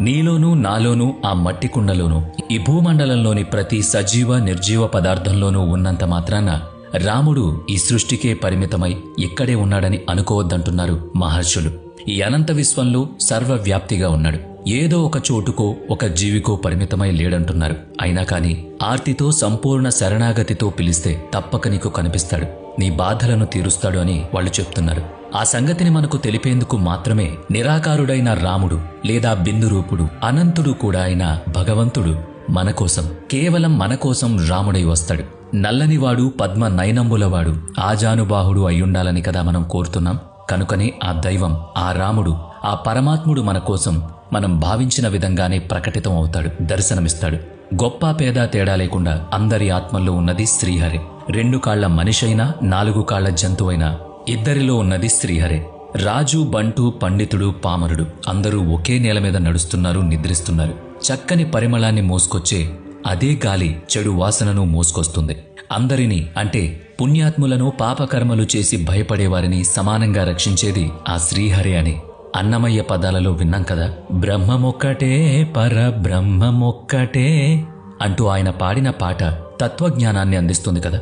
నీలోనూ నాలోనూ ఆ మట్టి కుండలోనూ ఈ భూమండలంలోని ప్రతి సజీవ నిర్జీవ పదార్థంలోనూ ఉన్నంత మాత్రాన రాముడు ఈ సృష్టికే పరిమితమై ఇక్కడే ఉన్నాడని అనుకోవద్దంటున్నారు మహర్షులు. ఈ అనంత విశ్వంలో సర్వవ్యాప్తిగా ఉన్నాడు. ఏదో ఒక చోటుకో ఒక జీవికో పరిమితమై లేడంటున్నారు. అయినా కాని ఆర్తితో సంపూర్ణ శరణాగతితో పిలిస్తే తప్పక నీకు కనిపిస్తాడు, నీ బాధలను తీరుస్తాడు అని వాళ్ళు చెప్తున్నారు. ఆ సంగతిని మనకు తెలిపేందుకు మాత్రమే నిరాకారుడైన రాముడు లేదా బిందురూపుడు అనంతుడు కూడా అయిన భగవంతుడు మనకోసం, కేవలం మనకోసం రాముడై వస్తాడు. నల్లనివాడు పద్మ నయనంబులవాడు ఆజానుబాహుడు అయ్యుండాలని కదా మనం కోరుతున్నాం. కనుకనే ఆ దైవం, ఆ రాముడు, ఆ పరమాత్ముడు మన కోసం మనం భావించిన విధంగానే ప్రకటితం అవుతాడు, దర్శనమిస్తాడు. గొప్ప పేద తేడా లేకుండా అందరి ఆత్మల్లో ఉన్నది శ్రీహరే. 2 కాళ్ల మనిషైనా 4 కాళ్ల జంతువైనా ఇద్దరిలో ఉన్నది శ్రీహరే. రాజు, బంటు, పండితుడు, పామరుడు అందరూ ఒకే నేల మీద నడుస్తున్నారు, నిద్రిస్తున్నారు. చక్కని పరిమళాన్ని మోసుకొచ్చే అదే గాలి చెడు వాసనను మోసుకొస్తుంది. అందరినీ అంటే పుణ్యాత్ములను పాపకర్మలు చేసి భయపడేవారిని సమానంగా రక్షించేది ఆ శ్రీహరే అని అన్నమయ్య పదాలలో విన్నాం కదా. బ్రహ్మమొక్కటే పరబ్రహ్మమొక్కటే అంటూ ఆయన పాడిన పాట తత్వజ్ఞానాన్ని అందిస్తుంది కదా.